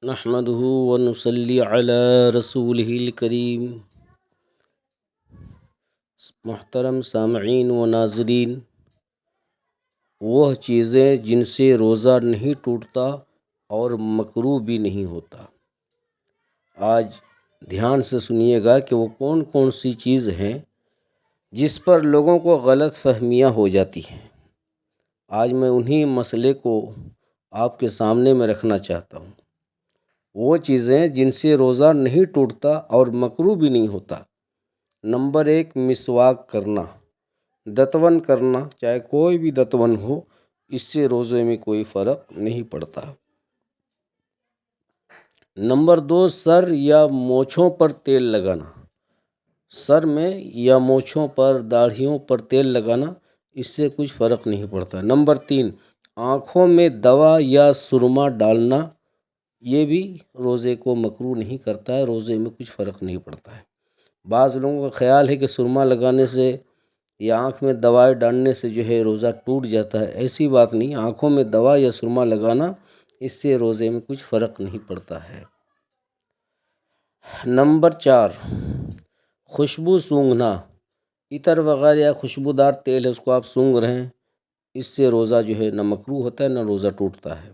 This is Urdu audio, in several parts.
نحمده ونصلي علی رسولہ الکریم۔ محترم سامعین و ناظرین، وہ چیزیں جن سے روزہ نہیں ٹوٹتا اور مکروہ بھی نہیں ہوتا۔ آج دھیان سے سنیے گا کہ وہ کون کون سی چیز ہیں جس پر لوگوں کو غلط فہمیاں ہو جاتی ہیں۔ آج میں انہی مسئلے کو آپ کے سامنے میں رکھنا چاہتا ہوں۔ وہ چیزیں جن سے روزہ نہیں ٹوٹتا اور مکروہ بھی نہیں ہوتا۔ نمبر 1، مسواک کرنا، دتون کرنا، چاہے کوئی بھی دتون ہو، اس سے روزے میں کوئی فرق نہیں پڑتا۔ نمبر 2، سر یا مونچھوں پر تیل لگانا، سر میں یا مونچھوں پر، داڑھیوں پر تیل لگانا، اس سے کچھ فرق نہیں پڑتا۔ نمبر 3، آنکھوں میں دوا یا سرما ڈالنا، یہ بھی روزے کو مکروہ نہیں کرتا ہے، روزے میں کچھ فرق نہیں پڑتا ہے۔ بعض لوگوں کا خیال ہے کہ سرما لگانے سے یا آنکھ میں دوائی ڈالنے سے جو ہے روزہ ٹوٹ جاتا ہے۔ ایسی بات نہیں، آنکھوں میں دوا یا سرما لگانا، اس سے روزے میں کچھ فرق نہیں پڑتا ہے۔ نمبر 4، خوشبو سونگھنا، عطر وغیرہ یا خوشبودار تیل ہے، اس کو آپ سونگھ رہے ہیں، اس سے روزہ جو ہے نہ مکروہ ہوتا ہے نہ روزہ ٹوٹتا ہے۔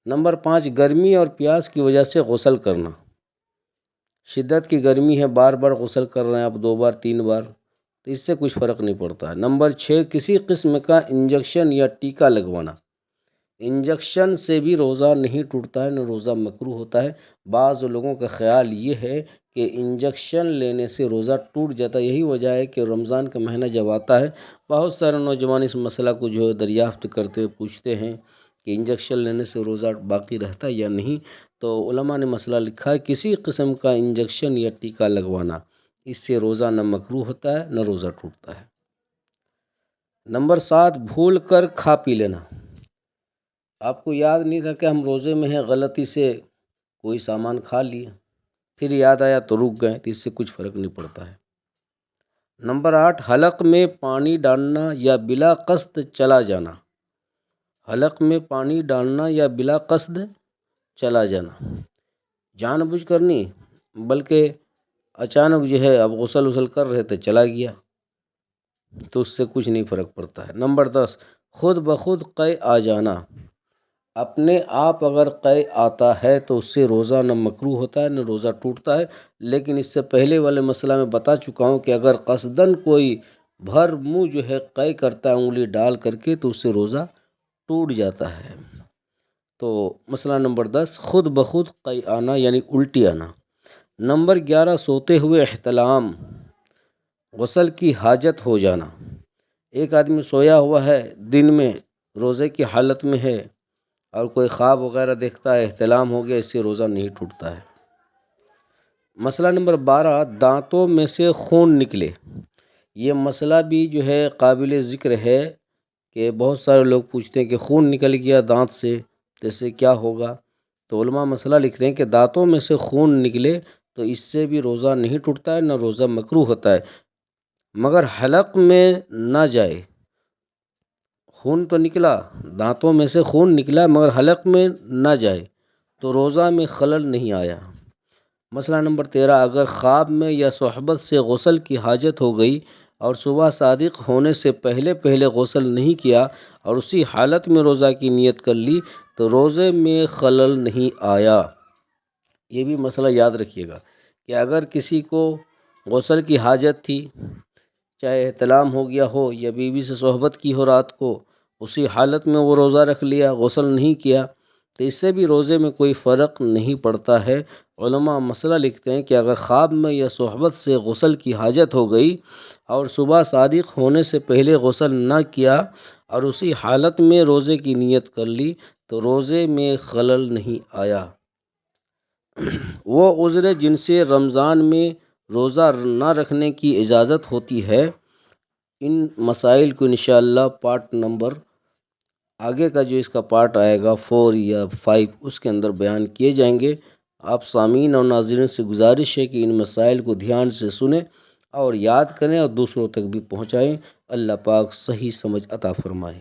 نمبر 5، گرمی اور پیاس کی وجہ سے غسل کرنا، شدت کی گرمی ہے، بار بار غسل کر رہے ہیں آپ، 2 بار 3 بار، تو اس سے کچھ فرق نہیں پڑتا ہے۔ نمبر 6، کسی قسم کا انجیکشن یا ٹیکا لگوانا، انجیکشن سے بھی روزہ نہیں ٹوٹتا ہے نہ روزہ مکروہ ہوتا ہے۔ بعض لوگوں کا خیال یہ ہے کہ انجیکشن لینے سے روزہ ٹوٹ جاتا ہے، یہی وجہ ہے کہ رمضان کا مہینہ جب آتا ہے بہت سارے نوجوان اس مسئلہ کو جو ہے دریافت کرتے پوچھتے ہیں کہ انجیکشن لینے سے روزہ باقی رہتا ہے یا نہیں، تو علماء نے مسئلہ لکھا ہے کسی قسم کا انجیکشن یا ٹیکا لگوانا، اس سے روزہ نہ مکروہ ہوتا ہے نہ روزہ ٹوٹتا ہے۔ نمبر 7، بھول کر کھا پی لینا، آپ کو یاد نہیں تھا کہ ہم روزے میں ہیں، غلطی سے کوئی سامان کھا لیا، پھر یاد آیا تو رک گئے، تو اس سے کچھ فرق نہیں پڑتا ہے۔ نمبر 8، حلق میں پانی ڈالنا یا بلا قصد چلا جانا، حلق میں پانی ڈالنا یا بلا قصد چلا جانا، جان بوجھ کر نہیں بلکہ اچانک جو ہے اب غسل کر رہے تھے چلا گیا، تو اس سے کچھ نہیں فرق پڑتا ہے۔ نمبر 10، خود بخود قے آ جانا، اپنے آپ اگر قے آتا ہے تو اس سے روزہ نہ مکروہ ہوتا ہے نہ روزہ ٹوٹتا ہے، لیکن اس سے پہلے والے مسئلہ میں بتا چکا ہوں کہ اگر قصداً کوئی بھر منہ جو ہے قے کرتا ہے انگلی ڈال کر کے تو اس سے روزہ ٹوٹ جاتا ہے۔ تو مسئلہ نمبر 10، خود بخود قے آنا یعنی الٹی آنا۔ نمبر 11، سوتے ہوئے احتلام، غسل کی حاجت ہو جانا، ایک آدمی سویا ہوا ہے دن میں روزے کی حالت میں ہے اور کوئی خواب وغیرہ دیکھتا ہے، احتلام ہو گیا، اس سے روزہ نہیں ٹوٹتا ہے۔ مسئلہ نمبر 12، دانتوں میں سے خون نکلے، یہ مسئلہ بھی جو ہے قابل ذکر ہے کہ بہت سارے لوگ پوچھتے ہیں کہ خون نکل گیا دانت سے تو اس سے کیا ہوگا، تو علماء مسئلہ لکھتے ہیں کہ دانتوں میں سے خون نکلے تو اس سے بھی روزہ نہیں ٹوٹتا ہے نہ روزہ مکروہ ہوتا ہے، مگر حلق میں نہ جائے۔ خون تو نکلا، دانتوں میں سے خون نکلا مگر حلق میں نہ جائے تو روزہ میں خلل نہیں آیا۔ مسئلہ نمبر 13، اگر خواب میں یا صحبت سے غسل کی حاجت ہو گئی اور صبح صادق ہونے سے پہلے غسل نہیں کیا اور اسی حالت میں روزہ کی نیت کر لی تو روزے میں خلل نہیں آیا۔ یہ بھی مسئلہ یاد رکھیے گا کہ اگر کسی کو غسل کی حاجت تھی، چاہے احتلام ہو گیا ہو یا بیوی سے صحبت کی ہو رات کو، اسی حالت میں وہ روزہ رکھ لیا، غسل نہیں کیا، تو اس سے بھی روزے میں کوئی فرق نہیں پڑتا ہے۔ علماء مسئلہ لکھتے ہیں کہ اگر خواب میں یا صحبت سے غسل کی حاجت ہو گئی اور صبح صادق ہونے سے پہلے غسل نہ کیا اور اسی حالت میں روزے کی نیت کر لی تو روزے میں خلل نہیں آیا۔ وہ عذر جن سے رمضان میں روزہ نہ رکھنے کی اجازت ہوتی ہے، ان مسائل کو انشاءاللہ پارٹ نمبر آگے کا جو اس کا پارٹ آئے گا 4 یا 5 اس کے اندر بیان کیے جائیں گے۔ آپ سامعین اور ناظرین سے گزارش ہے کہ ان مسائل کو دھیان سے سنیں اور یاد کریں اور دوسروں تک بھی پہنچائیں۔ اللہ پاک صحیح سمجھ عطا فرمائے۔